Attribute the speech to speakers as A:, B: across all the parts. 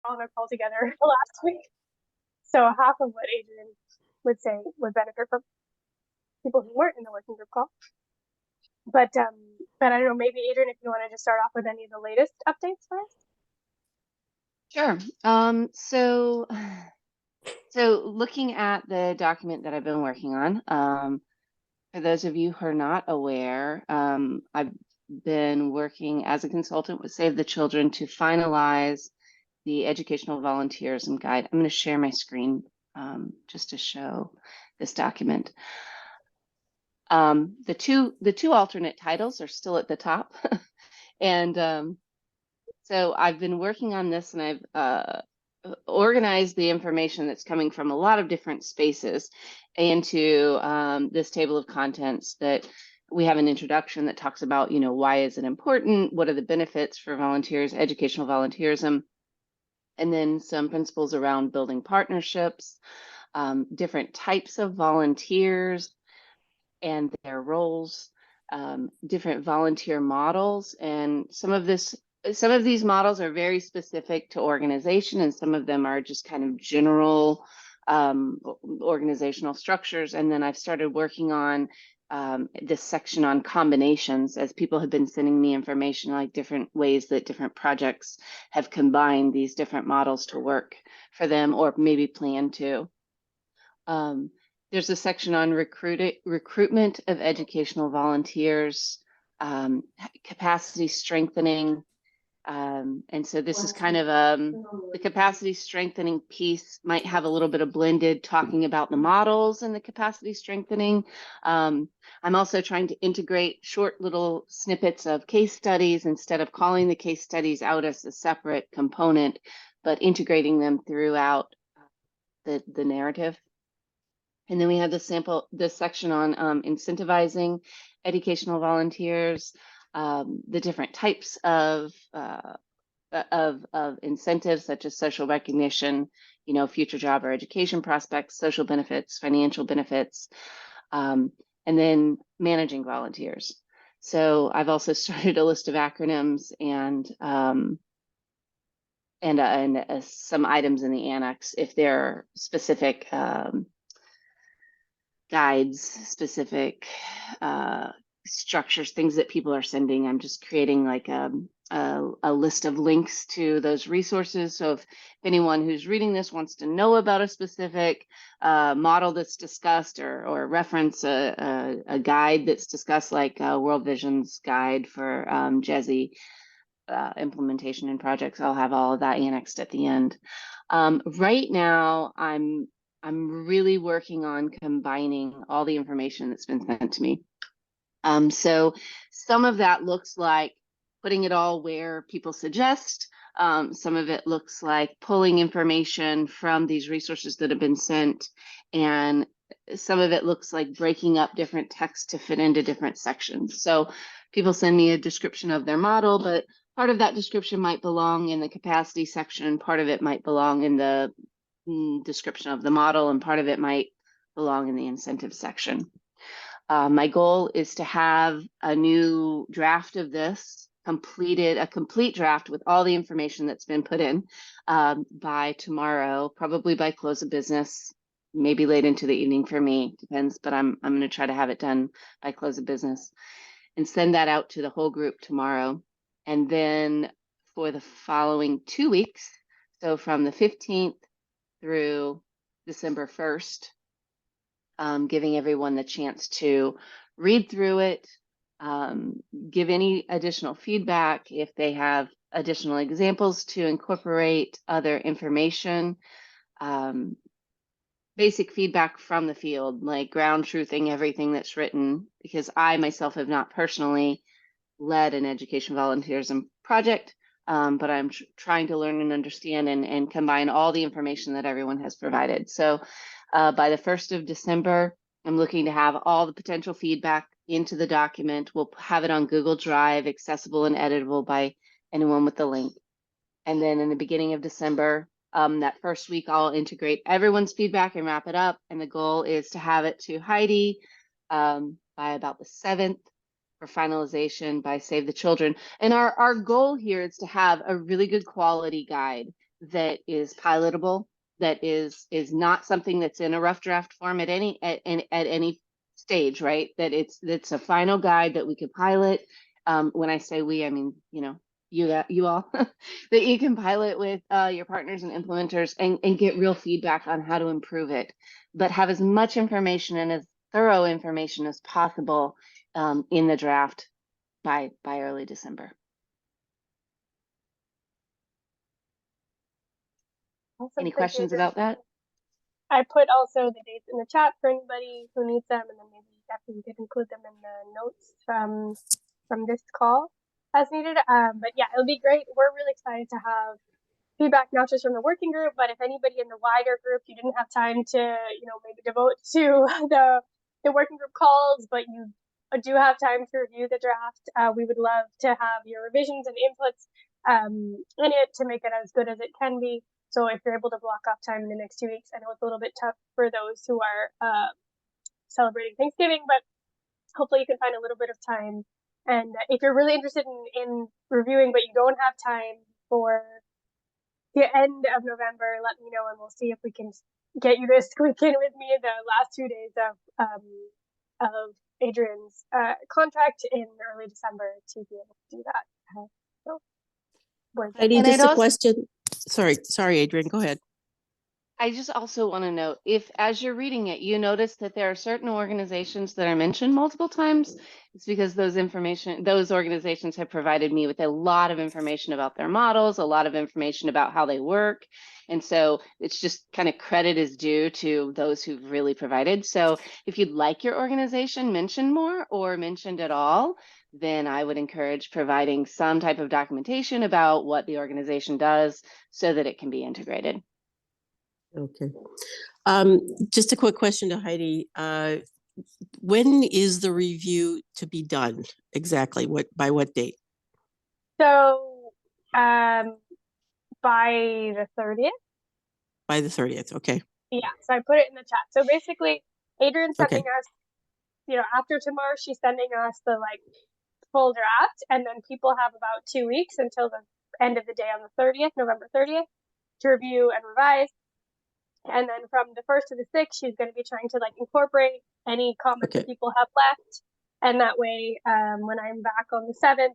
A: on a call together last week. So half of what Adrian would say would benefit from people who weren't in the working group call. But I don't know, maybe Adrian, if you want to just start off with any of the latest updates for us.
B: Sure. So looking at the document that I've been working on, for those of you who are not aware, I've been working as a consultant with Save the Children to finalize the educational volunteerism guide. I'm going to share my screen just to show this document. The two alternate titles are still at the top, and so I've been working on this, and I've organized the information that's coming from a lot of different spaces into this table of contents. That we have an introduction that talks about, why is it important? What are the benefits for volunteers, educational volunteerism? And then some principles around building partnerships, different types of volunteers and their roles, different volunteer models. And some of these models are very specific to organization, and some of them are just kind of general organizational structures. And then I've started working on this section on combinations, as people have been sending me information, like different ways that different projects have combined these different models to work for them, or maybe plan to. There's a section on recruitment of educational volunteers, capacity strengthening. And so this is kind of the capacity strengthening piece might have a little bit of blended talking about the models and the capacity strengthening. I'm also trying to integrate short little snippets of case studies instead of calling the case studies out as a separate component, but integrating them throughout the narrative. And then we have this section on incentivizing educational volunteers, the different types of incentives, such as social recognition, future job or education prospects, social benefits, financial benefits, and then managing volunteers. So I've also started a list of acronyms and some items in the annex if there are specific guides, specific structures, things that people are sending. I'm just creating like a list of links to those resources. So if anyone who's reading this wants to know about a specific model that's discussed, or reference a guide that's discussed, like World Vision's guide for JESI implementation and projects, I'll have all of that annexed at the end. Right now, I'm really working on combining all the information that's been sent to me. So some of that looks like putting it all where people suggest. Some of it looks like pulling information from these resources that have been sent. And some of it looks like breaking up different texts to fit into different sections. So people send me a description of their model, but part of that description might belong in the capacity section. Part of it might belong in the description of the model, and part of it might belong in the incentive section. My goal is to have a new draft of this completed, a complete draft with all the information that's been put in by tomorrow, probably by close of business, maybe late into the evening for me, depends, but I'm going to try to have it done by close of business and send that out to the whole group tomorrow. And then for the following 2 weeks, so from the 15th through December 1st, giving everyone the chance to read through it, give any additional feedback if they have additional examples to incorporate, other information, basic feedback from the field, like ground truthing everything that's written, because I myself have not personally led an education volunteerism project, but I'm trying to learn and understand and combine all the information that everyone has provided. So by the 1st of December, I'm looking to have all the potential feedback into the document. We'll have it on Google Drive, accessible and editable by anyone with the link. And then in the beginning of December, that first week, I'll integrate everyone's feedback and wrap it up. And the goal is to have it to Heidi by about the 7th for finalization by Save the Children. And our goal here is to have a really good quality guide that is pilotable, that is not something that's in a rough draft form at any stage, right? That it's a final guide that we could pilot. When I say we, I mean, you know, you all, that you can pilot with your partners and implementers and get real feedback on how to improve it, but have as much information and as thorough information as possible in the draft by early December.
A: Awesome.
B: Any
A: Thank you,
B: questions
A: Adrian.
B: about that?
A: I put also the dates in the chat for anybody who needs them, and then maybe definitely could include them in the notes from this call as needed. But yeah, it'll be great. We're really excited to have feedback, not just from the working group, but if anybody in the wider group you didn't have time to, you know, maybe devote to the working group calls, but you do have time to review the draft, we would love to have your revisions and inputs in it to make it as good as it can be. So if you're able to block off time in the next 2 weeks, I know it's a little bit tough for those who are celebrating Thanksgiving, but hopefully you can find a little bit of time. And if you're really interested in reviewing, but you don't have time for the end of November, let me know and we'll see if we can get you to squeak in with me the last 2 days of Adrian's contract in early December to be able to do that. So,
C: Heidi, just a question. Sorry, Adrian, go ahead.
B: I just also want to note, if as you're reading it, you notice that there are certain organizations that are mentioned multiple times, it's because those organizations have provided me with a lot of information about their models, a lot of information about how they work. And so it's just kind of credit is due to those who've really provided. So if you'd like your organization mentioned more or mentioned at all, then I would encourage providing some type of documentation about what the organization does so that it can be integrated.
C: Okay. Just a quick question to Heidi. When is the review to be done exactly? By what date?
A: So by the 30th.
C: By the 30th. Okay.
A: Yeah. So I put it in the chat. So basically, Adrian's sending
C: Okay.
A: us, you know, after tomorrow, she's sending us the like full draft, and then people have about 2 weeks until the end of the day on the 30th, November 30th, to review and revise. And then from the 1st to the 6th, she's going to be trying to like incorporate any comments that people have left. And that way, when I'm back on the 7th,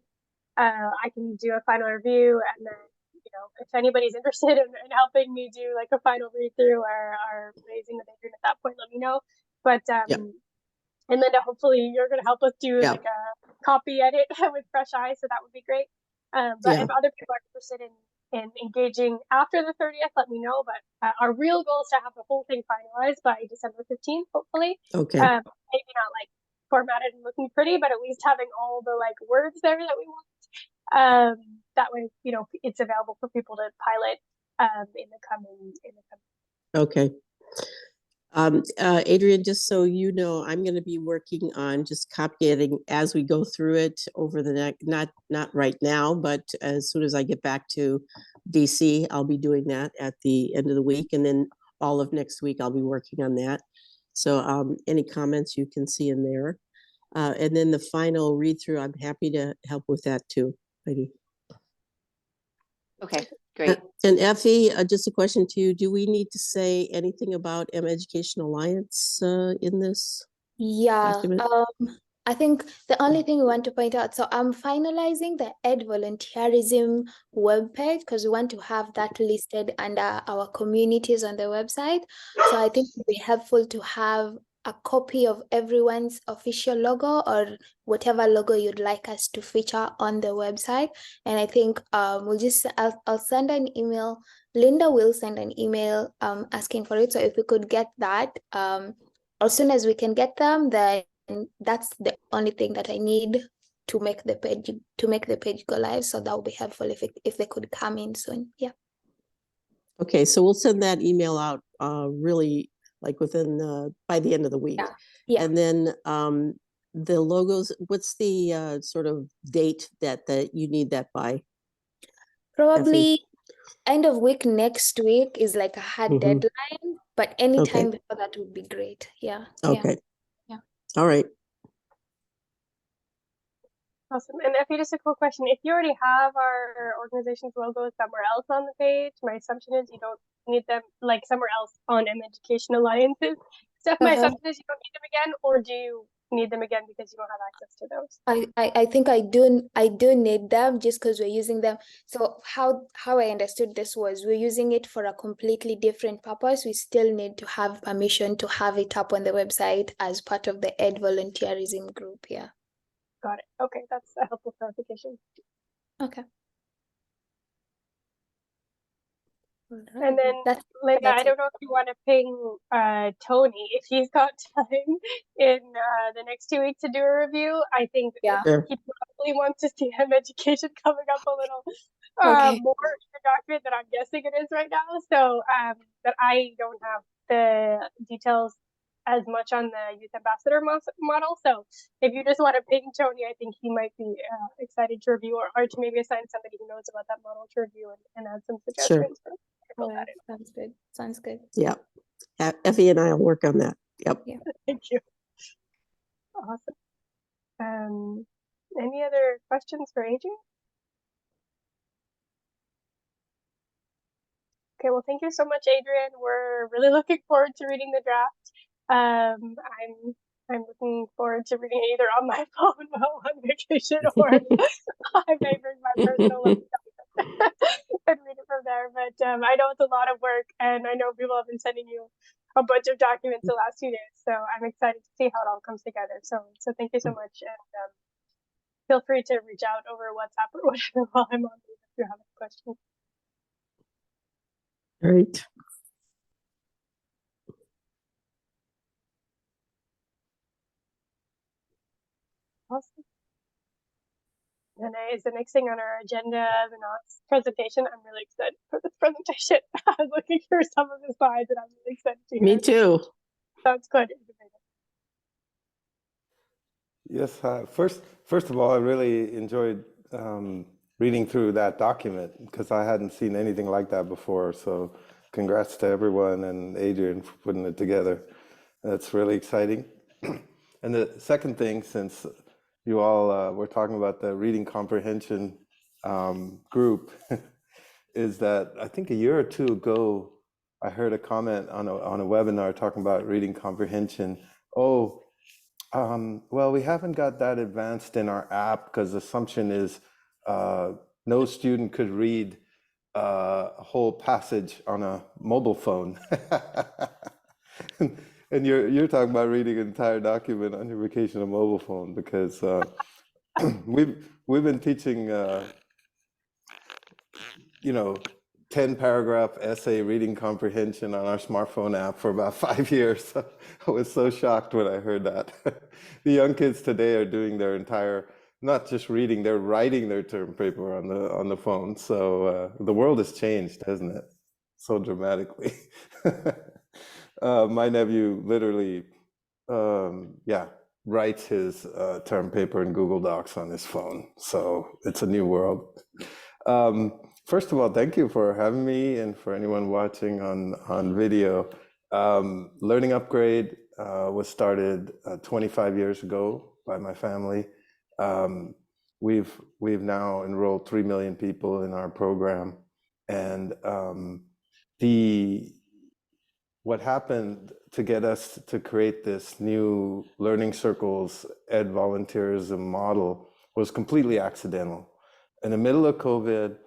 A: I can do a final review. And then, you know, if anybody's interested in helping me do like a final read through or raising the Adrian at that point, let me know. But, and then hopefully you're going to help us do like a copy edit with fresh eyes. So that would be great. But if other people are interested in engaging after the 30th, let me know. But our real goal is to have the whole thing finalized by December 15th, hopefully.
C: Okay.
A: Maybe not like formatted and looking pretty, but at least having all the like words there that we want. That way, you know, it's available for people to pilot in the coming.
C: Okay. Adrian, just so you know, I'm going to be working on just copying as we go through it over the next, not right now, but as soon as I get back to DC, I'll be doing that at the end of the week. And then all of next week, I'll be working on that. So any comments you can see in there. And then the final read through, I'm happy to help with that too, Heidi.
B: Okay, great.
C: And Effie, just a question to you. Do we need to say anything about Education Alliance in this document?
D: I think the only thing we want to point out, so I'm finalizing the Ed Volunteerism webpage because we want to have that listed under our communities on the website. So I think it would be helpful to have a copy of everyone's official logo or whatever logo you'd like us to feature on the website. And I think I'll send an email. Linda will send an email asking for it. So if we could get that as soon as we can get them, then that's the only thing that I need to make the page go live. So that would be helpful if they could come in soon. Yeah.
C: Okay, so we'll send that email out really like within by the end of the week.
D: Yeah.
C: And then the logos, what's the sort of date that you need that by?
D: Probably Effie? End of week next week is like a hard deadline, but anytime before that would be great. Yeah.
C: Okay.
D: Yeah.
C: All right.
A: Awesome. And Effie, just a cool question. If you already have our organization's logo somewhere else on the page, my assumption is you don't need them like somewhere else on M Education Alliances. So my assumption is you don't need them again, or do you need them again because you don't have access to those?
D: I think I do need them just because we're using them. So how I understood this was we're using it for a completely different purpose. We still need to have permission to have it up on the website as part of the Ed Volunteerism group. Yeah.
A: Got it. Okay, that's a helpful clarification.
D: Okay.
A: And then Linda, I don't know if you want to ping Tony if he's got time in the next 2 weeks to do a review. I think
D: Yeah.
A: he probably wants to see him education coming up a little more in the document than I'm guessing it is right now. So but I don't have the details as much on the youth ambassador model. So if you just want to ping Tony, I think he might be excited to review or to maybe assign somebody who knows about that model to review and add some suggestions.
C: Sure.
D: Yeah, sounds good. Sounds good.
C: Yeah. Effie and I will work on that. Yep.
D: Yeah.
A: Thank you. Awesome. Any other questions for Adrian? Okay, well, thank you so much, Adrian. We're really looking forward to reading the draft. I'm looking forward to reading it either on my phone while on vacation or I may bring my personal laptop and read it from there. But I know it's a lot of work, and I know people have been sending you a bunch of documents the last few days. So I'm excited to see how it all comes together. So thank you so much, and feel free to reach out over WhatsApp or whatever while I'm on leave if you have any questions.
C: Great.
A: Awesome. And is the next thing on our agenda the next presentation? I'm really excited for this presentation. I was looking through some of the slides and I'm really excited to hear.
C: Me too.
A: Sounds good.
E: Yes, first of all, I really enjoyed reading through that document because I hadn't seen anything like that before. So congrats to everyone and Adrian for putting it together. That's really exciting. And the second thing, since you all were talking about the reading comprehension group, is that I think a year or two ago, I heard a comment on a webinar talking about reading comprehension. Oh, well, we haven't got that advanced in our app because the assumption is no student could read a whole passage on a mobile phone. And you're talking about reading an entire document on your vacation on a mobile phone because we've been teaching 10-paragraph essay reading comprehension on our smartphone app for about 5 years. I was so shocked when I heard that. The young kids today are doing their entire, not just reading, they're writing their term paper on the phone. So the world has changed, hasn't it? So dramatically. My nephew literally, writes his term paper in Google Docs on his phone. So it's a new world. First of all, thank you for having me and for anyone watching on video. Learning Upgrade was started 25 years ago by my family. We've now enrolled 3 million people in our program. And what happened to get us to create this new Learning Circles Ed Volunteerism model was completely accidental. In the middle of COVID,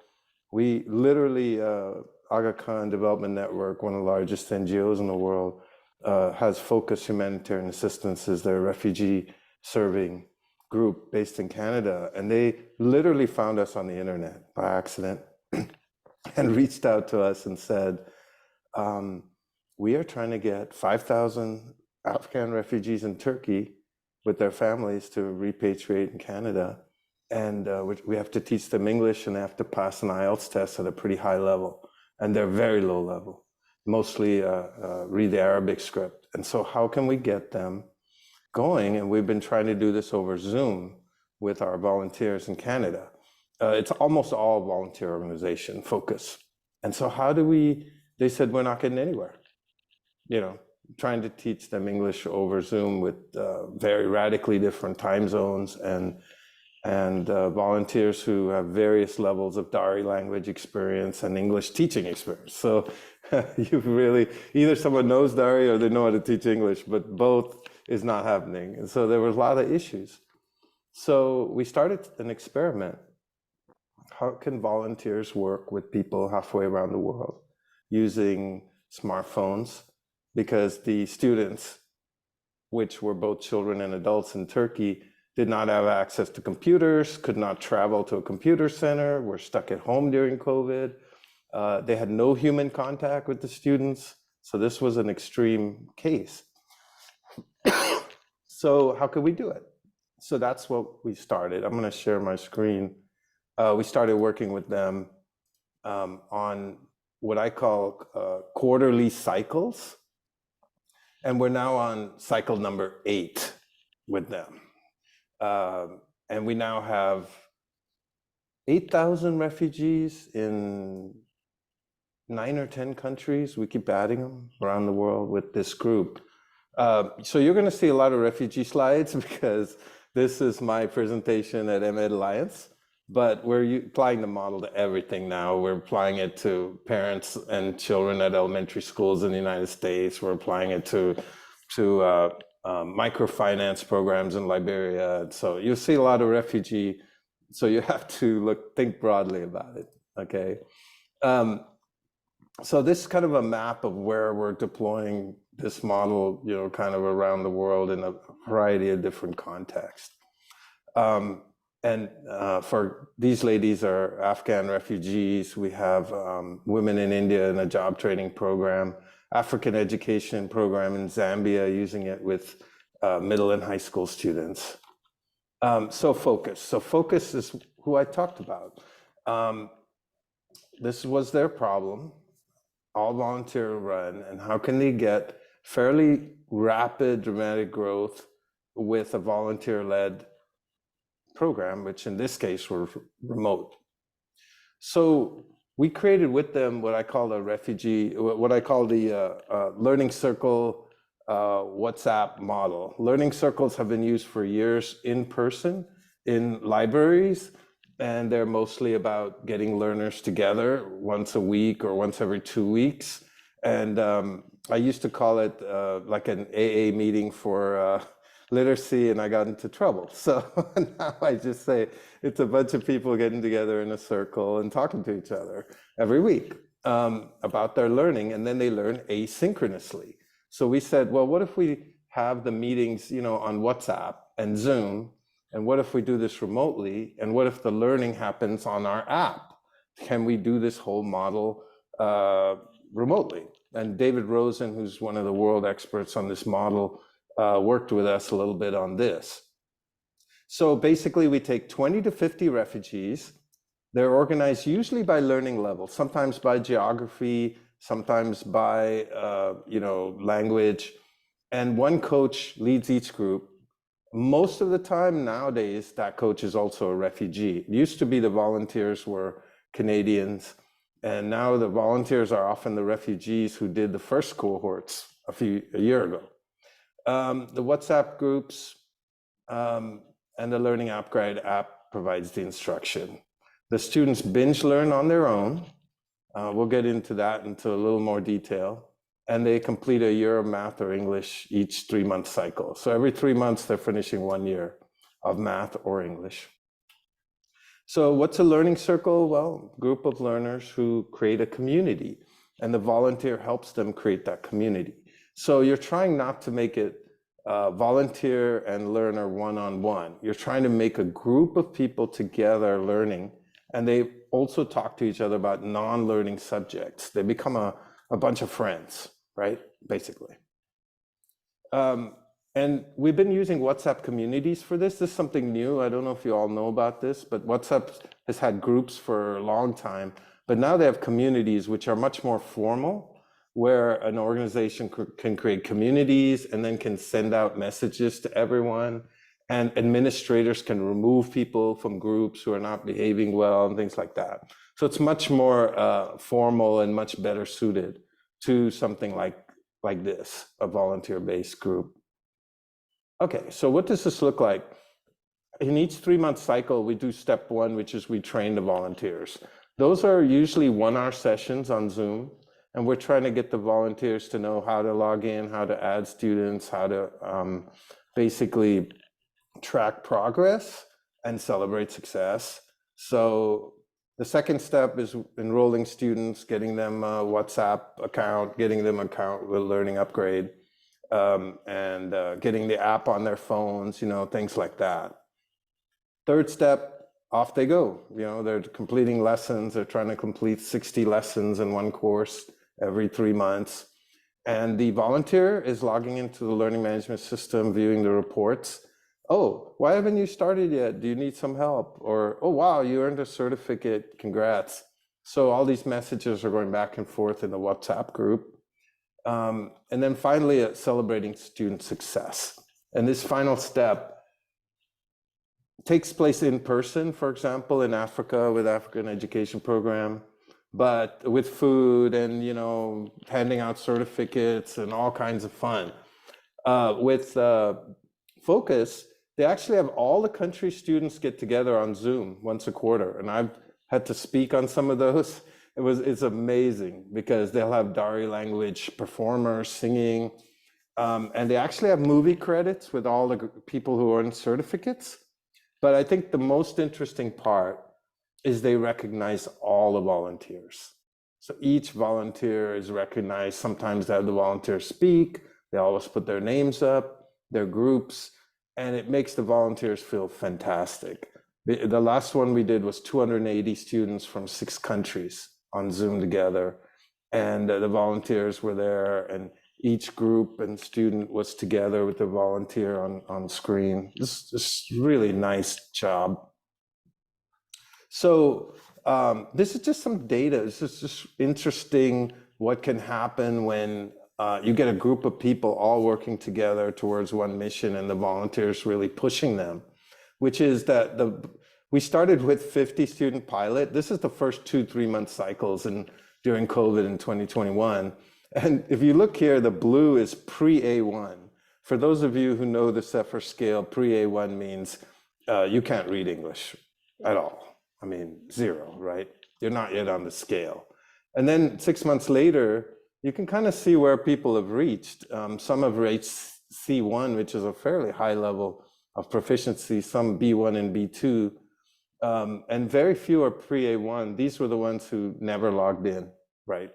E: we literally, Aga Khan Development Network, one of the largest NGOs in the world, has focused humanitarian assistance as their refugee serving group based in Canada. And they literally found us on the internet by accident and reached out to us and said, we are trying to get 5,000 Afghan refugees in Turkey with their families to repatriate in Canada. And we have to teach them English and they have to pass an IELTS test at a pretty high level. And they're very low level, mostly read the Arabic script. And so how can we get them going? And we've been trying to do this over Zoom with our volunteers in Canada. It's almost all volunteer organization focus. And so they said, we're not getting anywhere. Trying to teach them English over Zoom with very radically different time zones. and volunteers who have various levels of Dari language experience and English teaching experience. So you really, either someone knows Dari or they know how to teach English, but both is not happening. And so there were a lot of issues. So we started an experiment. How can volunteers work with people halfway around the world using smartphones? Because the students, which were both children and adults in Turkey, did not have access to computers, could not travel to a computer center, were stuck at home during COVID. They had no human contact with the students. So this was an extreme case. So how could we do it? So that's what we started. I'm going to share my screen. We started working with them on what I call quarterly cycles. And we're now on cycle number 8 with them. And we now have 8,000 refugees in 9 or 10 countries. We keep adding them around the world with this group. So you're going to see a lot of refugee slides because this is my presentation at MED Alliance, but we're applying the model to everything now. We're applying it to parents and children at elementary schools in the United States. We're applying it to microfinance programs in Liberia. So you'll see a lot of refugee. So you have to think broadly about it, okay? So this is kind of a map of where we're deploying this model, kind of around the world in a variety of different contexts. For these ladies are Afghan refugees. We have women in India in a job training program, African education program in Zambia, using it with middle and high school students. So Focus is who I talked about. This was their problem, all volunteer run, and how can they get fairly rapid, dramatic growth with a volunteer-led program, which in this case were remote. So we created with them what I call the Learning Circle WhatsApp model. Learning circles have been used for years in person in libraries, and they're mostly about getting learners together once a week or once every 2 weeks. And I used to call it like an AA meeting for literacy, and I got into trouble. So now I just say it's a bunch of people getting together in a circle and talking to each other every week about their learning, and then they learn asynchronously. So we said, well, what if we have the meetings, on WhatsApp and Zoom, and what if we do this remotely, and what if the learning happens on our app? Can we do this whole model remotely? And David Rosen, who's one of the world experts on this model, worked with us a little bit on this. So basically we take 20 to 50 refugees. They're organized usually by learning level, sometimes by geography, sometimes by language, and one coach leads each group. Most of the time nowadays, that coach is also a refugee. It used to be the volunteers were Canadians, and now the volunteers are often the refugees who did the first cohorts a year ago. The WhatsApp groups and the Learning App Guide app provides the instruction. The students binge learn on their own. We'll get into that into a little more detail. And they complete a year of math or English each 3-month cycle. So every 3 months, they're finishing 1 year of math or English. So what's a learning circle? Well, group of learners who create a community, and the volunteer helps them create that community. So you're trying not to make it volunteer and learner one-on-one. You're trying to make a group of people together learning, and they also talk to each other about non-learning subjects. They become a bunch of friends, right? Basically. And we've been using WhatsApp communities for this. This is something new. I don't know if you all know about this, but WhatsApp has had groups for a long time, but now they have communities which are much more formal, where an organization can create communities and then can send out messages to everyone, and administrators can remove people from groups who are not behaving well and things like that. So it's much more formal and much better suited to something like this, a volunteer-based group. Okay, so what does this look like? in each 3-month cycle, we do step 1, which is we train the volunteers. Those are usually 1-hour sessions on Zoom, and we're trying to get the volunteers to know how to log in, how to add students, how to basically track progress and celebrate success. So the second step is enrolling students, getting them a WhatsApp account, getting them an account with Learning Upgrade, and getting the app on their phones, things like that. Third step, off they go. They're completing lessons. They're trying to complete 60 lessons in one course every 3 months. And the volunteer is logging into the learning management system, viewing the reports. Oh, why haven't you started yet? Do you need some help? Or, oh, wow, you earned a certificate. Congrats. So all these messages are going back and forth in the WhatsApp group. And then finally, celebrating student success. And this final step takes place in person, for example, in Africa with African Education Program, but with food and, handing out certificates and all kinds of fun. With Focus, they actually have all the country students get together on Zoom once a quarter. And I've had to speak on some of those. It's amazing because they'll have Dari language performers singing. And they actually have movie credits with all the people who earn certificates. But I think the most interesting part is they recognize all the volunteers. So each volunteer is recognized. Sometimes they have the volunteers speak. They always put their names up, their groups, and it makes the volunteers feel fantastic. The last one we did was 280 students from 6 countries on Zoom together. And the volunteers were there, and each group and student was together with the volunteer on screen. This really nice job. So this is just some data. This is just interesting what can happen when you get a group of people all working together towards one mission and the volunteers really pushing them, which is that we started with 50 student pilot. This is the first 2-3 month cycles during COVID in 2021. And if you look here, the blue is pre-A1. For those of you who know the Sefer scale, pre-A1 means you can't read English at all. I mean, 0, right? You're not yet on the scale. And then 6 months later, you can kind of see where people have reached. Some have reached C1, which is a fairly high level of proficiency, some B1 and B2, and very few are pre-A1. These were the ones who never logged in, right?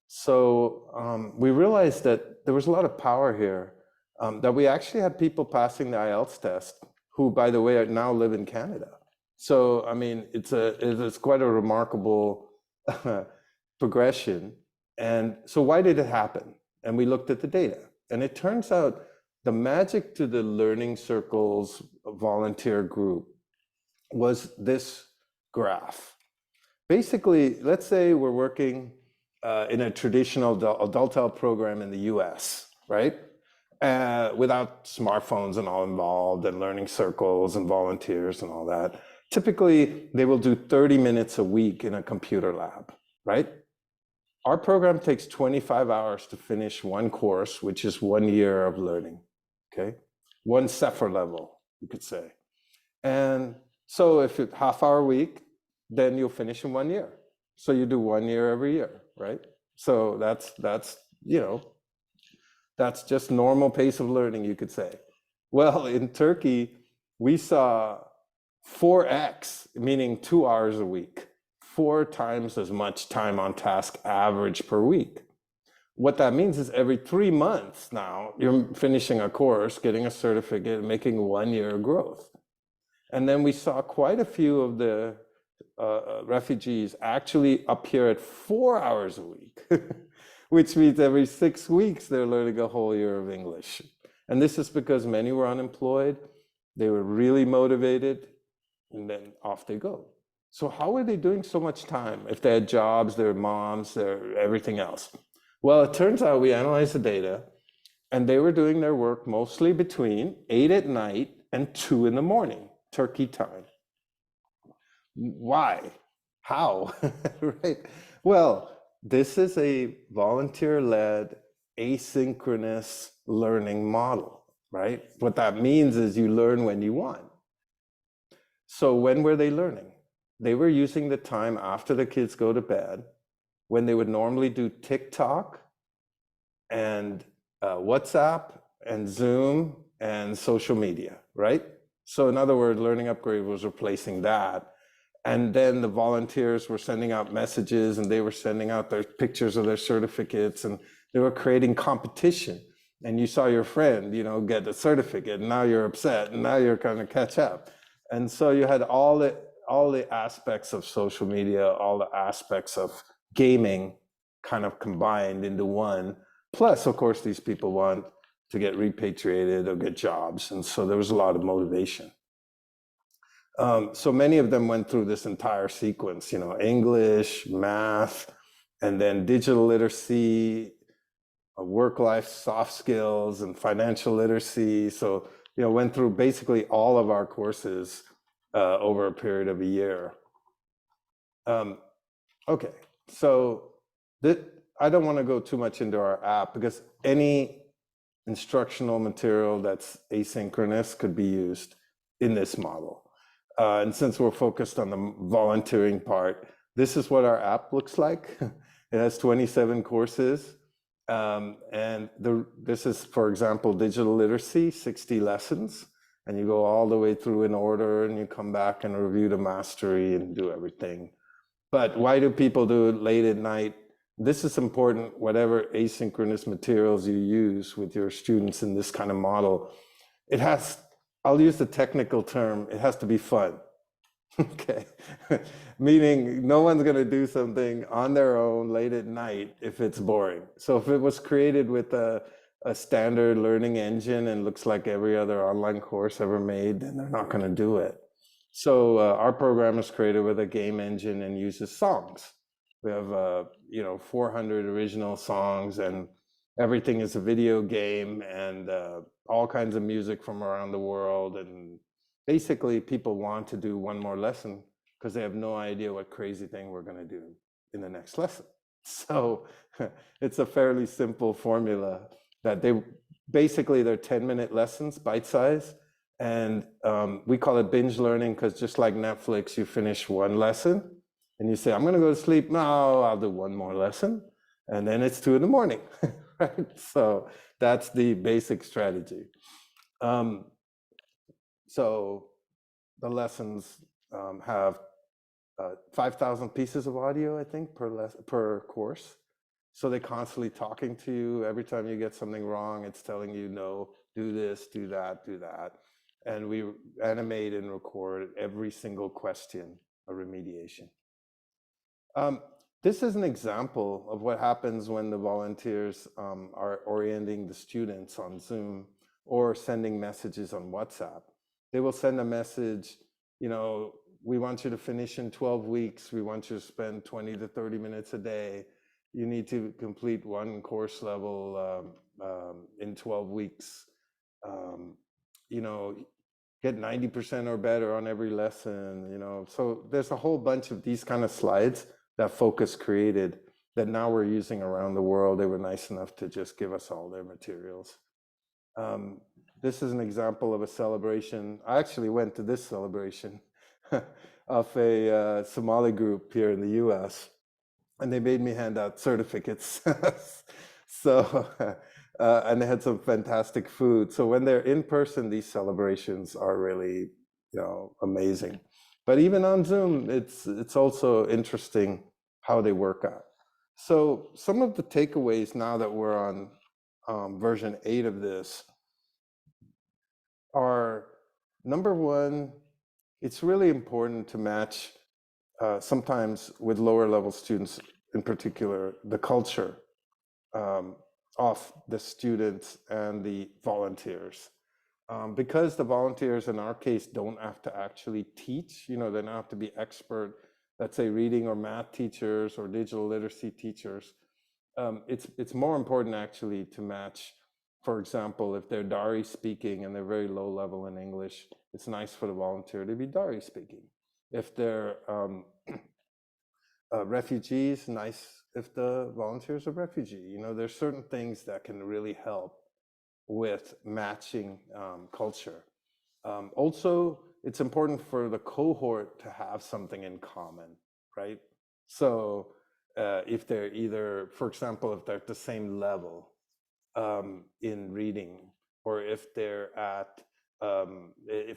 E: So we realized that there was a lot of power here, that we actually had people passing the IELTS test who, by the way, now live in Canada. So, I mean, it's quite a remarkable progression. And so why did it happen? And we looked at the data. And it turns out the magic to the Learning Circles volunteer group was this graph. Basically, let's say we're working in a traditional adult health program in the US, right? Without smartphones and all involved and learning circles and volunteers and all that. Typically, they will do 30 minutes a week in a computer lab, right? Our program takes 25 hours to finish one course, which is 1 year of learning, okay? One Sefer level, you could say. And so if it's half-hour week, then you'll finish in 1 year. So you do 1 year every year, right? So that's that's just normal pace of learning, you could say. Well, in Turkey, we saw 4x, meaning 2 hours a week, 4 times as much time on task average per week. What that means is every 3 months now, you're finishing a course, getting a certificate, making 1 year growth. And then we saw quite a few of the refugees actually appear at 4 hours a week, which means every 6 weeks they're learning a whole year of English. And this is because many were unemployed, they were really motivated, and then off they go. So how were they doing so much time if they had jobs, their moms, their everything else? Well, it turns out we analyzed the data, and they were doing their work mostly between 8 at night and 2 in the morning, Turkey time. Why? How? Right? Well, this is a volunteer-led asynchronous learning model, right? What that means is you learn when you want. So when were they learning? They were using the time after the kids go to bed, when they would normally do TikTok and WhatsApp and Zoom and social media, right? So in other words, Learning Upgrade was replacing that. And then the volunteers were sending out messages, and they were sending out their pictures of their certificates, and they were creating competition. And you saw your friend, you know, get a certificate, and now you're upset, and now you're kind of catch up. And so you had all the aspects of social media, all the aspects of gaming kind of combined into one. Plus, of course, these people want to get repatriated or get jobs. And so there was a lot of motivation. So many of them went through this entire sequence, you know, English, math, and then digital literacy, work-life soft skills, and financial literacy. So, you know, went through basically all of our courses over a period of a year. Okay, so I don't want to go too much into our app, because any instructional material that's asynchronous could be used in this model. And since we're focused on the volunteering part, this is what our app looks like. It has 27 courses. This is, for example, digital literacy, 60 lessons. And you go all the way through in order, and you come back and review the mastery and do everything. But why do people do it late at night? This is important, whatever asynchronous materials you use with your students in this kind of model. It has, I'll use the technical term, it has to be fun. Okay, meaning no one's going to do something on their own late at night if it's boring. So if it was created with a standard learning engine and looks like every other online course ever made, then they're not going to do it. So our program is created with a game engine and uses songs. We have 400 original songs, and everything is a video game, and all kinds of music from around the world. And basically, people want to do one more lesson because they have no idea what crazy thing we're going to do in the next lesson. So it's a fairly simple formula that they're 10-minute lessons, bite-size. And we call it binge learning, because just like Netflix, you finish one lesson and you say, I'm going to go to sleep. No, I'll do one more lesson. And then it's 2 a.m, right? So that's the basic strategy. So the lessons have 5,000 pieces of audio, I think, per course. So they're constantly talking to you. Every time you get something wrong, it's telling you, no, do this, do that, do that. And we animate and record every single question of remediation. This is an example of what happens when the volunteers are orienting the students on Zoom or sending messages on WhatsApp. They will send a message, you know, we want you to finish in 12 weeks. We want you to spend 20 to 30 minutes a day. You need to complete one course level in 12 weeks. You know, get 90% or better on every lesson, you know. So there's a whole bunch of these kind of slides that Focus created that now we're using around the world. They were nice enough to just give us all their materials. This is an example of a celebration. I actually went to this celebration of a Somali group here in the US, and they made me hand out certificates. So, and they had some fantastic food. So when they're in person, these celebrations are really, you know, amazing. But even on Zoom, it's also interesting how they work out. So some of the takeaways now that we're on version 8 of this are, number one, it's really important to match sometimes with lower level students in particular, the culture of the students and the volunteers. Because the volunteers in our case don't have to actually teach, you know, they don't have to be expert, let's say reading or math teachers or digital literacy teachers. It's more important actually to match, for example, if they're Dari speaking and they're very low level in English, it's nice for the volunteer to be Dari speaking. If they're refugees, nice if the volunteers are refugee. You know, there's certain things that can really help with matching culture. Also, it's important for the cohort to have something in common, right? So if they're either, for example, if they're at the same level in reading, or if they're at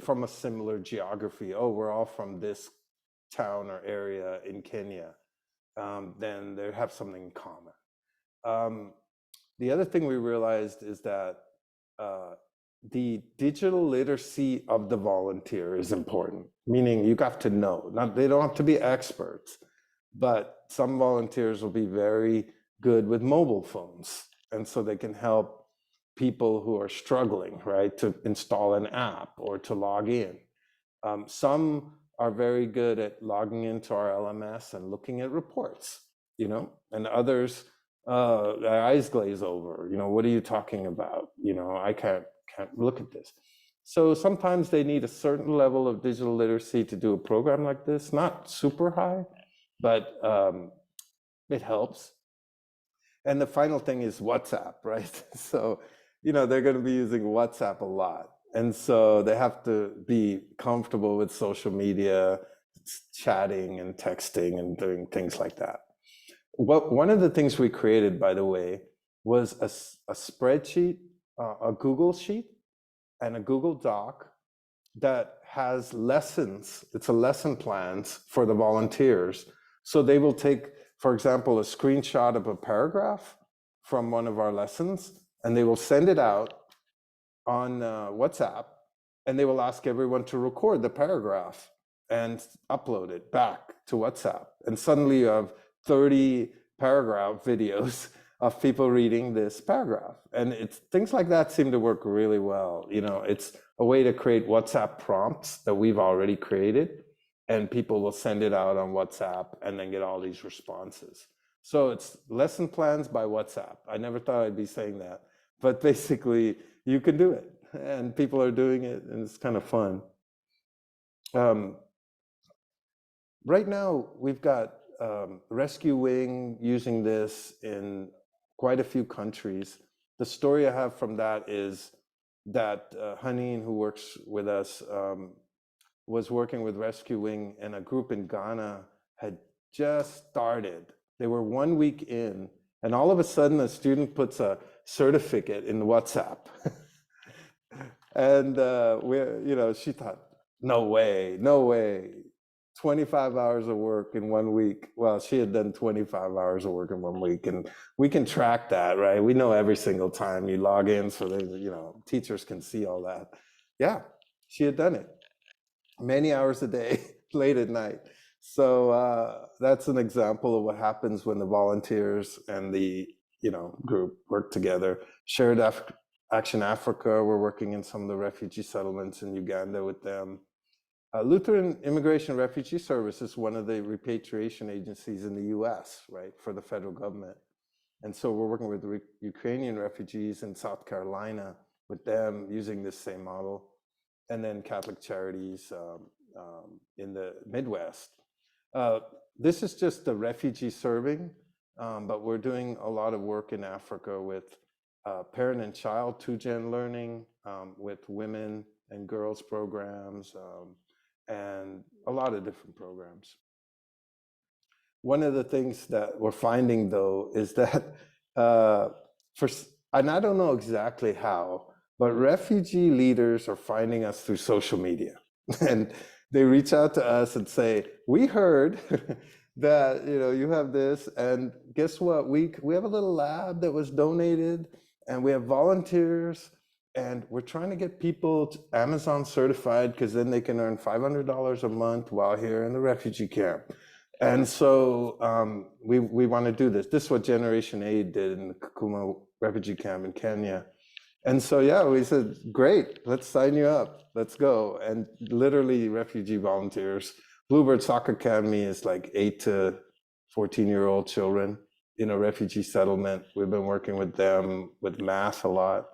E: from a similar geography, oh, we're all from this town or area in Kenya, then they have something in common. The other thing we realized is that the digital literacy of the volunteer is important, meaning you got to know, they don't have to be experts, but some volunteers will be very good with mobile phones. And so they can help people who are struggling, right, to install an app or to log in. Some are very good at logging into our LMS and looking at reports, and others, their eyes glaze over, what are you talking about? I can't look at this. So sometimes they need a certain level of digital literacy to do a program like this, not super high, but it helps. And the final thing is WhatsApp, right? So, they're going to be using WhatsApp a lot. And so they have to be comfortable with social media, chatting and texting and doing things like that. One of the things we created, by the way, was a spreadsheet, a Google Sheet and a Google Doc that has lessons. It's a lesson plans for the volunteers. So they will take, for example, a screenshot of a paragraph from one of our lessons, and they will send it out on WhatsApp, and they will ask everyone to record the paragraph and upload it back to WhatsApp. And suddenly you have 30 paragraph videos of people reading this paragraph. And things like that seem to work really well. It's a way to create WhatsApp prompts that we've already created, and people will send it out on WhatsApp and then get all these responses. So it's lesson plans by WhatsApp. I never thought I'd be saying that, but basically you can do it, and people are doing it, and it's kind of fun. Right now, we've got Rescue Wing using this in quite a few countries. The story I have from that is that Haneen, who works with us, was working with Rescue Wing, and a group in Ghana had just started. They were 1 week in, and all of a sudden a student puts a certificate in WhatsApp. And she thought, no way, 25 hours of work in 1 week. Well, she had done 25 hours of work in 1 week, and we can track that, right? We know every single time you log in, so teachers can see all that. Yeah, she had done it many hours a day, late at night. So that's an example of what happens when the volunteers and the group work together. Shared Action Africa, we're working in some of the refugee settlements in Uganda with them. Lutheran Immigration Refugee Service is one of the repatriation agencies in the US, right, for the federal government. And so we're working with the Ukrainian refugees in South Carolina with them using this same model. And then Catholic Charities in the Midwest. This is just the refugee serving, but we're doing a lot of work in Africa with parent and child 2-gen learning, with women and girls programs, and a lot of different programs. One of the things that we're finding, though, is that and I don't know exactly how, but refugee leaders are finding us through social media. And they reach out to us and say, we heard that you have this, and guess what? We have a little lab that was donated, and we have volunteers, and we're trying to get people to Amazon certified, because then they can earn $500 a month while here in the refugee camp. And so we want to do this. This is what Generation Aid did in the Kakuma refugee camp in Kenya. And so, yeah, we said, great, let's sign you up. Let's go. And literally refugee volunteers. Bluebird Soccer Academy is like 8 to 14-year-old children in a refugee settlement. We've been working with them with math a lot.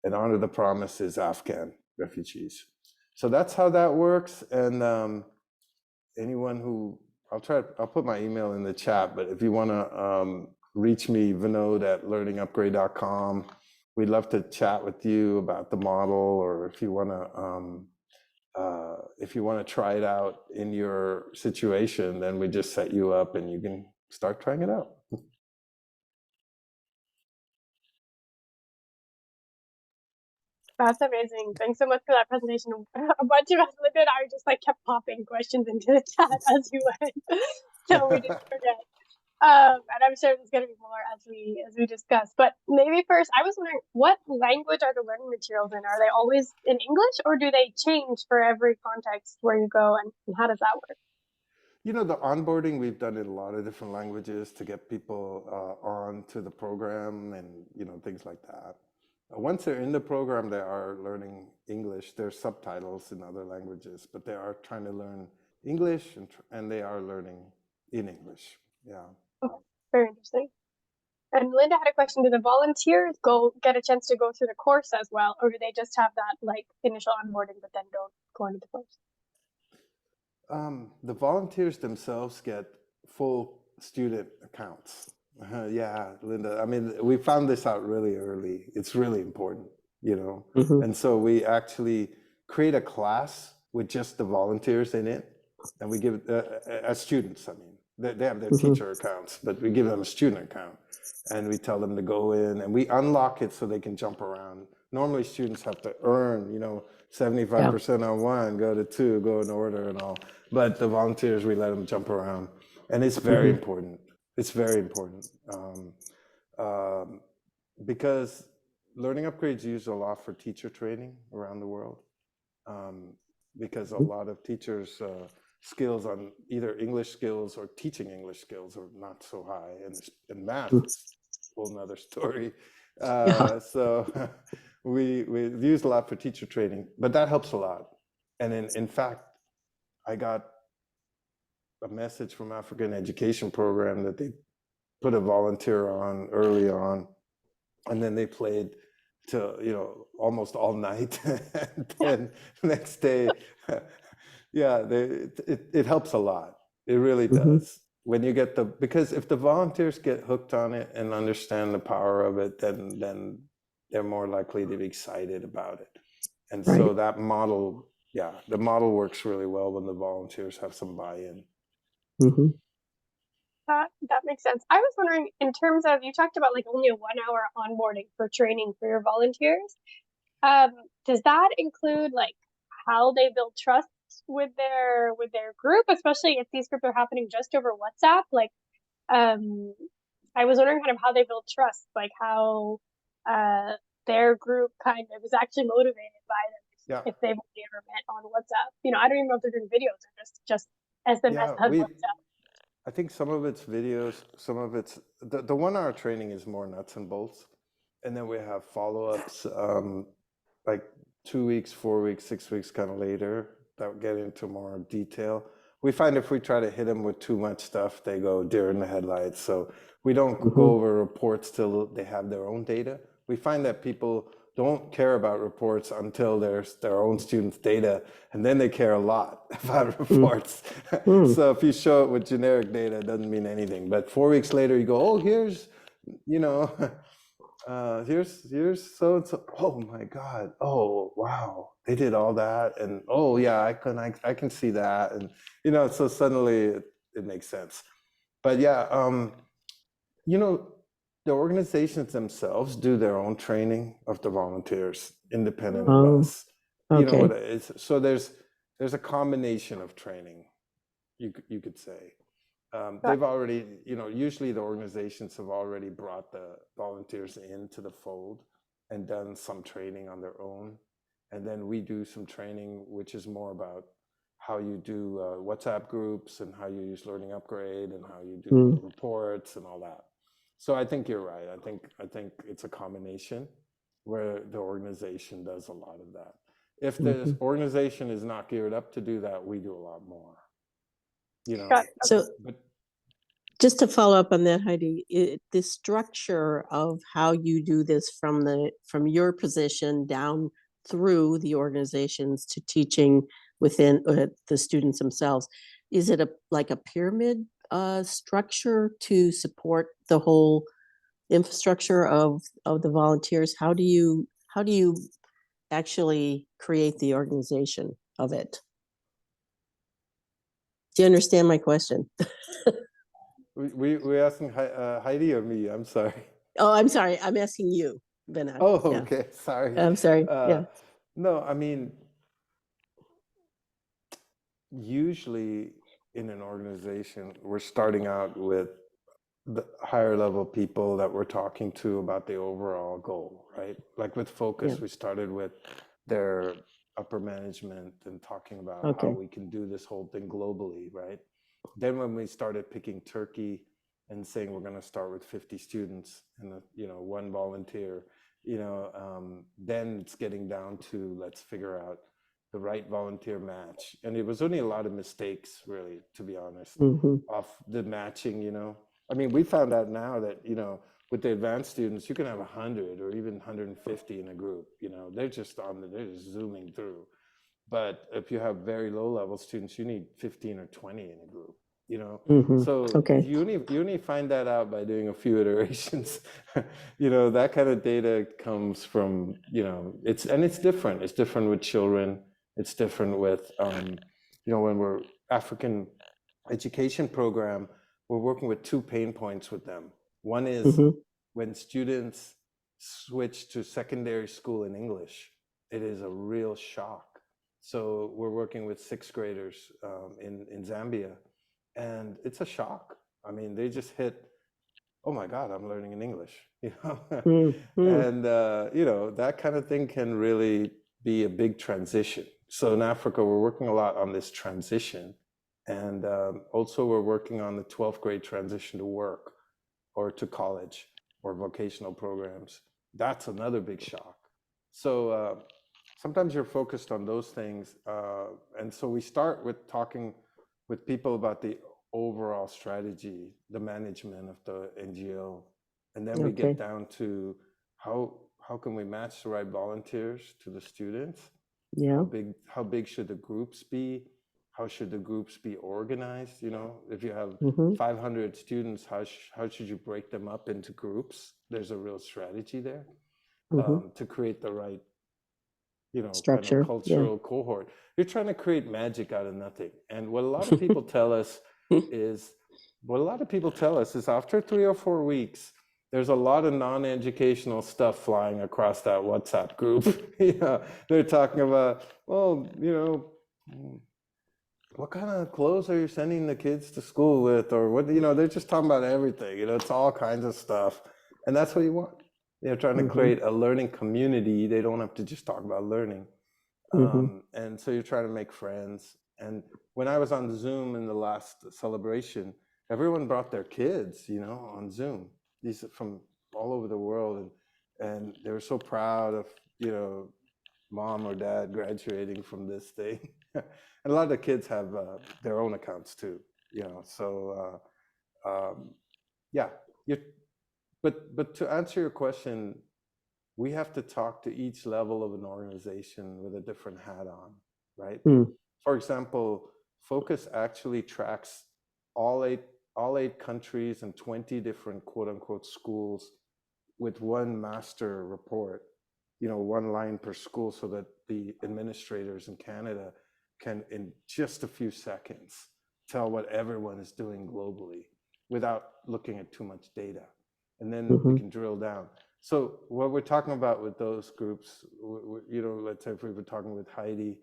E: And Honor the Promise is Afghan refugees. So that's how that works. And anyone who, I'll put my email in the chat, but if you want to reach me, vinod@learningupgrade.com. We'd love to chat with you about the model, or if you want to if you want to try it out in your situation, then we just set you up and you can start trying it out.
A: That's amazing. Thanks so much for that presentation. A bunch of us, Linda and I, just like kept popping questions into the chat as you went, so we didn't forget. And I'm sure there's going to be more as we discuss. But maybe first, I was wondering, what language are the learning materials in? Are they always in English, or do they change for every context where you go, and how does that work?
E: You know, the onboarding we've done in a lot of different languages to get people on to the program and, you know, things like that. Once they're in the program, they are learning English. There's subtitles in other languages, but they are trying to learn English and they are learning in English. Yeah.
A: Okay, very interesting. And Linda had a question: do the volunteers get a chance to go through the course as well, or do they just have that like initial onboarding but then don't go into the course?
E: The volunteers themselves get full student accounts. Yeah, Linda, I mean, we found this out really early. It's really important, you know? And so we actually create a class with just the volunteers in it. And we give as students, I mean, they have their teacher accounts, but we give them a student account. And we tell them to go in and we unlock it so they can jump around. Normally students have to earn, you know, 75% on one, go to two, go in order and all. But the volunteers, we let them jump around. And it's very important. It's very important. Because Learning Upgrade's used a lot for teacher training around the world. Because a lot of teachers' skills on either English skills or teaching English skills are not so high. And math is a whole nother story. So we use a lot for teacher training, but that helps a lot. And in fact, I got a message from African Education Program that they put a volunteer on early on, and then they played till, you know, almost all night. And then next day, yeah, it helps a lot. It really does. When you get because if the volunteers get hooked on it and understand the power of it, then they're more likely to be excited about it. And so that model, yeah, the model works really well when the volunteers have some buy-in.
A: That makes sense. I was wondering, in terms of, you talked about like only a 1 hour onboarding for training for your volunteers. Does that include like how they build trust with their group, especially if these groups are happening just over WhatsApp? Like, I was wondering kind of how they build trust, like how their group kind of is actually motivated by them if they've only ever met on WhatsApp. You know, I don't even know if they're doing videos or just SMS on WhatsApp.
E: I think some of it's videos, some of it's the 1 hour training is more nuts and bolts, and then we have follow-ups like 2 weeks, 4 weeks, 6 weeks kind of later that get into more detail. We find if we try to hit them with too much stuff, they go deer in the headlights. So we don't go over reports till they have their own data. We find that people don't care about reports until there's their own students' data, and then they care a lot about reports. So if you show it with generic data, it doesn't mean anything. But 4 weeks later, you go, oh, here's, you know, here's so and so. Oh my God! Oh wow! They did all that, and oh yeah, I can see that, and you know, so suddenly it makes sense. But yeah, you know, the organizations themselves do their own training of the volunteers, independent of us. You know what it is? So there's a combination of training, you could say. They've already, you know, usually the organizations have already brought the volunteers into the fold and done some training on their own. And then we do some training, which is more about how you do WhatsApp groups and how you use Learning Upgrade and how you do reports and all that. So I think you're right. I think it's a combination where the organization does a lot of that. If the organization is not geared up to do that, we do a lot more. You know.
C: So just to follow up on that, Heidi, the structure of how you do this from your position down through the organizations to teaching within the students themselves, is it like a pyramid structure to support the whole infrastructure of the volunteers? How do you actually create the organization? of it. Do you understand my question?
E: We're asking Heidi or me? I'm sorry.
C: Oh, I'm sorry. I'm asking you, Vinod.
E: Oh,
C: Yeah.
E: okay. Sorry.
C: I'm sorry. Yeah.
E: No, I mean, usually in an organization, we're starting out with the higher level people that we're talking to about the overall goal, right? Like with Focus,
C: Yeah.
E: we started with their upper management and talking about how
C: Okay.
E: we can do this whole thing globally, right? Then when we started picking Turkey and saying we're going to start with 50 students and one volunteer, then it's getting down to let's figure out the right volunteer match. And it was only a lot of mistakes, really, to be honest, off the matching. I mean, we found out now that with the advanced students, you can have 100 or even 150 in a group. They're just zooming through. But if you have very low level students, you need 15 or 20 in a group. So
C: Okay.
E: you only find that out by doing a few iterations. That kind of data comes from it's different. It's different with children. It's different with when we're African education program, we're working with two pain points with them. One is when students switch to secondary school in English, it is a real shock. So we're working with sixth graders in Zambia, and it's a shock. I mean, they just hit, oh my God, I'm learning in English, and that kind of thing can really be a big transition. So in Africa, we're working a lot on this transition. And also we're working on the 12th grade transition to work or to college or vocational programs. That's another big shock. So sometimes you're focused on those things. And so we start with talking with people about the overall strategy, the management of the NGO. And then we get down to how can we match the right volunteers to the students?
C: Yeah.
E: How big should the groups be? How should the groups be organized? If you have 500 students, how should you break them up into groups? There's a real strategy there to create the right,
C: structure,
E: kind of cultural cohort. You're trying to create magic out of nothing. And what a lot of people tell us is after 3 or 4 weeks, there's a lot of non-educational stuff flying across that WhatsApp group. They're talking about, what kind of clothes are you sending the kids to school with? Or what, they're just talking about everything, it's all kinds of stuff. And that's what you want. They're trying to create a learning community. They don't have to just talk about learning. And so you're trying to make friends. And when I was on Zoom in the last celebration, everyone brought their kids, on Zoom. These are from all over the world. And they were so proud of, mom or dad graduating from this thing. And a lot of the kids have their own accounts too, so yeah. But to answer your question, we have to talk to each level of an organization with a different hat on, right? For example, Focus actually tracks all eight countries and 20 different quote unquote schools with one master report, one line per school, so that the administrators in Canada can, in just a few seconds, tell what everyone is doing globally without looking at too much data. And then we can drill down. So what we're talking about with those groups, let's say if we were talking with Heidi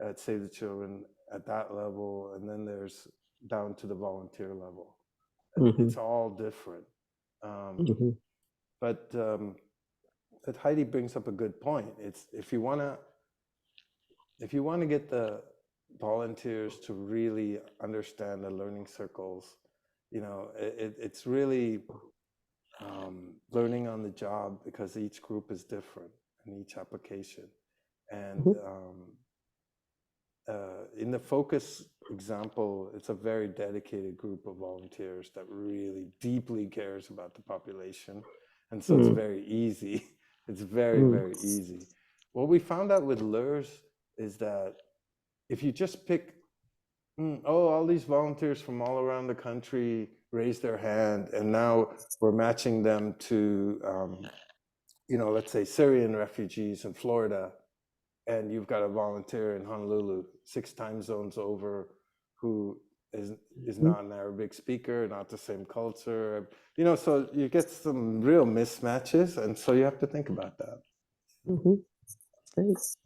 E: at Save the Children at that level, and then there's down to the volunteer level. It's all different. But Heidi brings up a good point. It's if you want to get the volunteers to really understand the learning circles, it's really learning on the job, because each group is different in each application. And in the Focus example, it's a very dedicated group of volunteers that really deeply cares about the population. And so it's very easy. It's very, very easy. What we found out with LERS is that if you just pick, all these volunteers from all around the country raise their hand, and now we're matching them to, let's say Syrian refugees in Florida, and you've got a volunteer in Honolulu, 6 time zones over, who is not an Arabic speaker, not the same culture, you know, so you get some real mismatches, and so you have to think about that.
C: Thanks.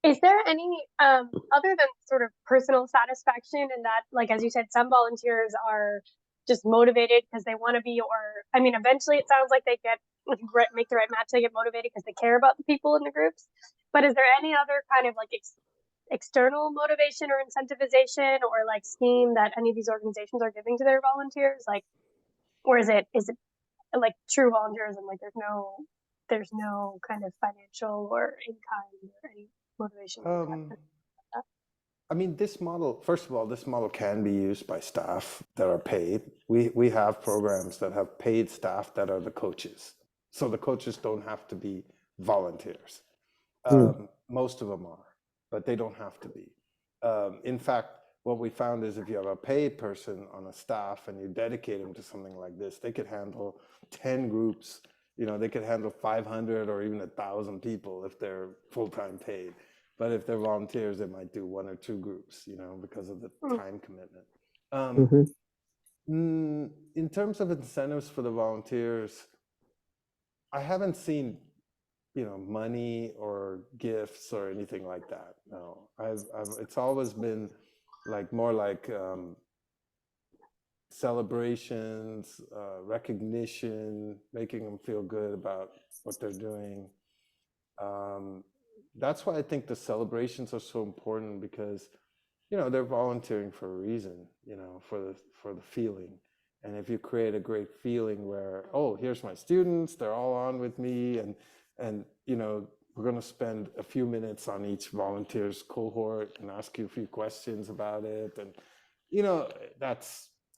A: Is there any other than sort of personal satisfaction in that, like as you said, some volunteers are just motivated because they want to be, or I mean, eventually it sounds like they make the right match, they get motivated because they care about the people in the groups. But is there any other kind of like external motivation or incentivization or like scheme that any of these organizations are giving to their volunteers, like, or is it like true volunteerism, like there's no kind of financial or in kind or any motivation?
E: I mean, this model, first of all, this model can be used by staff that are paid. We have programs that have paid staff that are the coaches. So the coaches don't have to be volunteers. Most of them are, but they don't have to be. In fact, what we found is if you have a paid person on a staff and you dedicate them to something like this, they could handle 10 groups. You know, they could handle 500 or even 1,000 people if they're full-time paid. But if they're volunteers, they might do 1 or 2 groups, you know, because of the time commitment. In terms of incentives for the volunteers, I haven't seen, you know, money or gifts or anything like that. No, it's always been like more like celebrations, recognition, making them feel good about what they're doing. That's why I think the celebrations are so important, because, you know, they're volunteering for a reason, you know, for the feeling. And if you create a great feeling where, oh, here's my students, they're all on with me, and you know, we're going to spend a few minutes on each volunteer's cohort and ask you a few questions about it, and you know,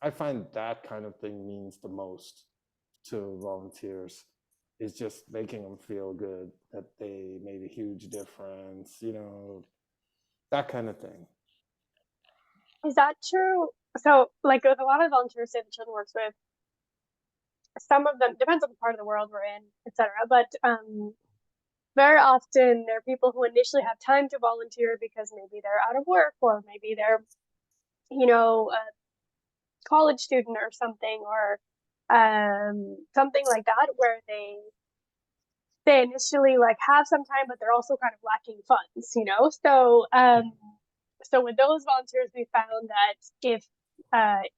E: I find that kind of thing means the most to volunteers, is just making them feel good that they made a huge difference, you know, that kind of thing.
A: Is that true? So, like with a lot of volunteers say the children works with, some of them depends on the part of the world we're in, etc. But very often there are people who initially have time to volunteer because maybe they're out of work, or maybe they're, you know, a college student or something, or something like that, where they initially like have some time, but they're also kind of lacking funds, you know. So with those volunteers, we found that if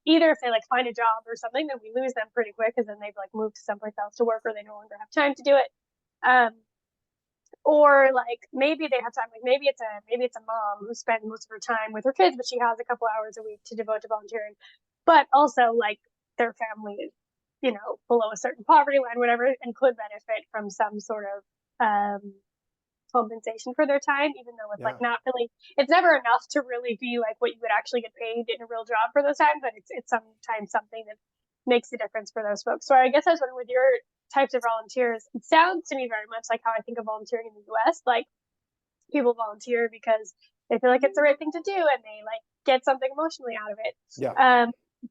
A: either if they like find a job or something, then we lose them pretty quick, because then they've like moved to someplace else to work, or they no longer have time to do it. Or like maybe they have time, like maybe it's a mom who spends most of her time with her kids, but she has a couple hours a week to devote to volunteering. But also like their family is, you know, below a certain poverty line, whatever, and could benefit from some sort of compensation for their time, even though it's like not really, it's never enough to really be like what you would actually get paid in a real job for those times, but it's sometimes something that makes a difference for those folks. So I guess I was wondering, with your types of volunteers, it sounds to me very much like how I think of volunteering in the US. Like people volunteer because they feel like it's the right thing to do, and they like get something emotionally out of it.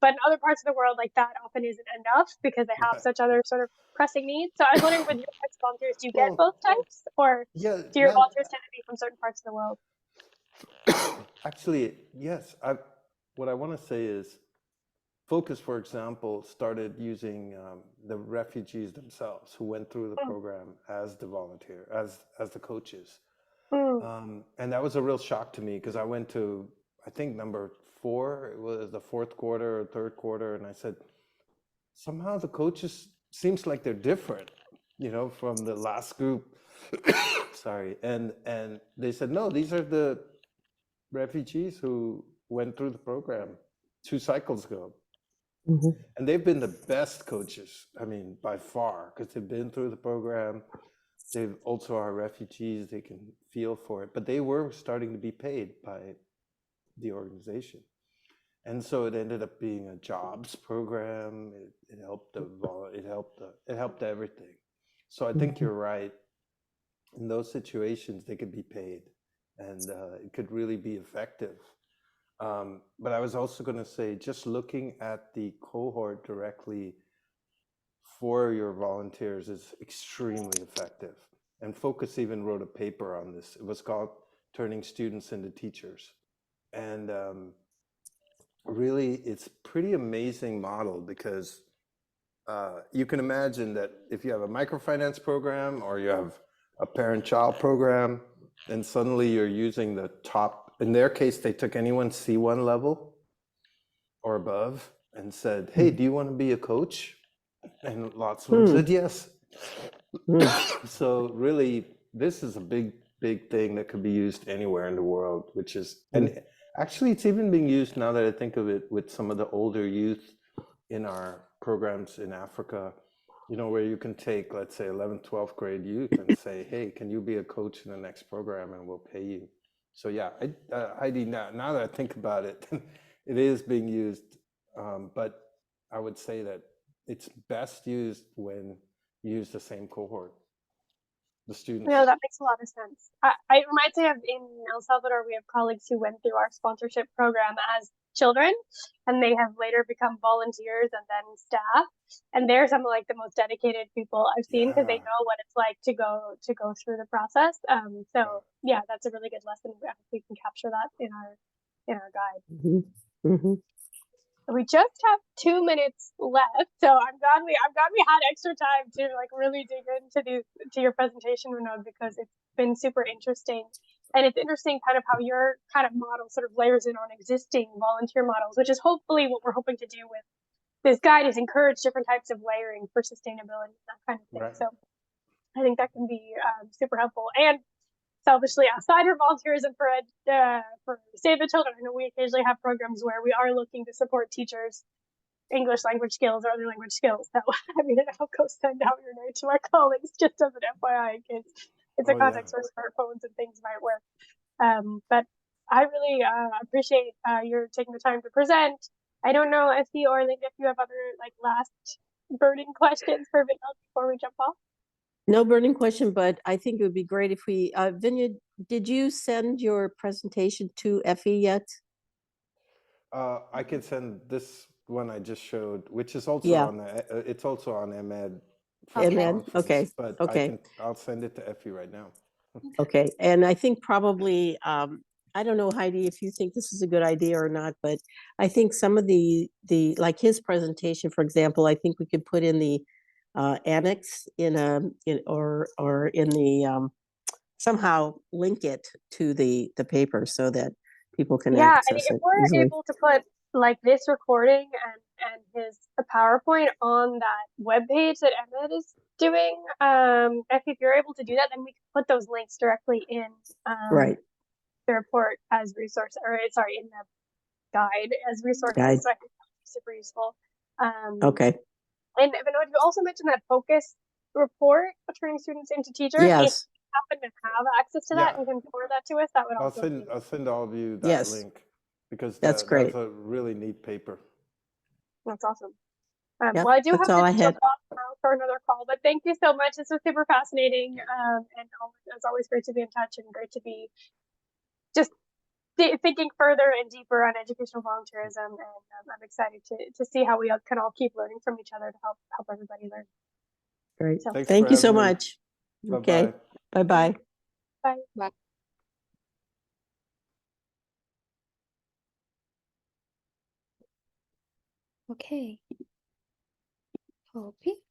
A: But in other parts of the world, like that often isn't enough because they have such other sort of pressing needs. So I was wondering, with your types of volunteers, do you get both types, or do your volunteers tend to be from certain parts of the world?
E: Actually, yes. What I want to say is, Focus, for example, started using the refugees themselves who went through the program as the volunteer, as the coaches. And that was a real shock to me, because I went to, I think, number 4, it was the 4th quarter or 3rd quarter, and I said, somehow the coaches seems like they're different, you know, from the last group. Sorry. And they said, no, these are the refugees who went through the program 2 cycles ago. And they've been the best coaches, I mean, by far, because they've been through the program. They also are refugees, they can feel for it, but they were starting to be paid by the organization. And so it ended up being a jobs program. It helped it helped everything. So I think you're right. In those situations, they could be paid, and it could really be effective. But I was also going to say, just looking at the cohort directly for your volunteers is extremely effective. And Focus even wrote a paper on this. It was called turning students into teachers. And really, it's pretty amazing model because you can imagine that if you have a microfinance program or you have a parent-child program, and suddenly you're using the top, in their case, they took anyone C1 level or above and said, hey, do you want to be a coach? And lots of them said yes. So really, this is a big thing that could be used anywhere in the world, which is, and actually it's even being used now that I think of it with some of the older youth in our programs in Africa, you know, where you can take, let's say 11th, 12th grade youth and say, hey, can you be a coach in the next program and we'll pay you. So yeah, Heidi, now that I think about it, it is being used, but I would say that it's best used when you use the same cohort, the students.
A: No, that makes a lot of sense. It reminds me of in El Salvador, we have colleagues who went through our sponsorship program as children, and they have later become volunteers and then staff. And they're some of like the most dedicated people I've seen because they know what it's like to go through the process. So yeah, that's a really good lesson. I hope we can capture that in our guide. We just have 2 minutes left, so I'm glad we had extra time to like really dig into your presentation, Vinod, because it's been super interesting. And it's interesting kind of how your kind of model sort of layers in on existing volunteer models, which is hopefully what we're hoping to do with this guide, is encourage different types of layering for sustainability and that kind of thing. Right. So I think that can be super helpful. And selfishly, outside of volunteerism for Save the Children, I know we occasionally have programs where we are looking to support teachers' English language skills or other language skills. So I mean, I'll go send out your note to our colleagues just as an FYI, in case it's a context where smartphones and things might work. But I really appreciate your taking the time to present. I don't know, Effie or Linda, if you have other like last burning questions for Vinod before we jump off.
C: No burning question, but I think it would be great if we, Vinod, did you send your presentation to Effie yet?
E: I can send this one I just showed, which is also on the, it's also on MED.
C: Okay.
E: But I'll send it to Effie right now.
C: Okay, and I think probably, I don't know, Heidi, if you think this is a good idea or not, but I think some of the like his presentation, for example, I think we could put in the annex or in the somehow link it to the paper so that people can access
A: I mean, if
C: it
A: we're
C: easily.
A: able to put like this recording and his PowerPoint on that webpage that Emmett is doing, if you're able to do that, then we can put those links directly in the report as resource, or sorry, in the guide as resources. So I think that's super useful.
C: Okay.
A: And Vinod, you also mentioned that focus report turning students into teachers.
C: Yes.
A: Happen to have access to that and can forward that to us, that would also
E: I'll send all of you that link because that's a really neat paper.
A: That's awesome. Well, I do have to jump off now for another call, but thank you so much. This was super fascinating, and it's always great to be in touch and great to be just thinking further and deeper on educational volunteerism. And I'm excited to see how we can all keep learning from each other to help everybody learn.
C: Great.
A: So,
C: thank you so much. Okay. Bye-bye.
A: Bye. Bye.
D: Okay. CoP.